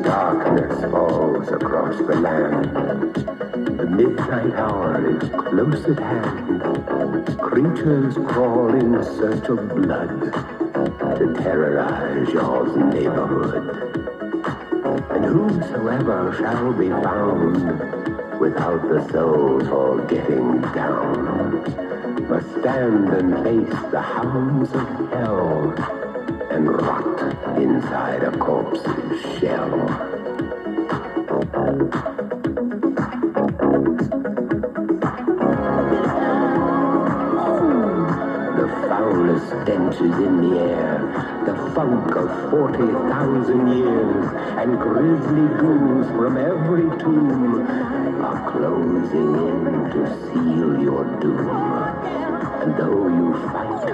Darkness falls across the land. The midnight hour is close at hand. Creatures crawl in search of blood to terrorize your neighborhood. And whosoever shall be found without the soul for getting down must stand and face the hounds of hell and rot inside a corpse's shell. The foulest stench is in the air, the funk of 40,000 years, and grisly ghouls from every tomb are closing in to seal your doom. And though you fight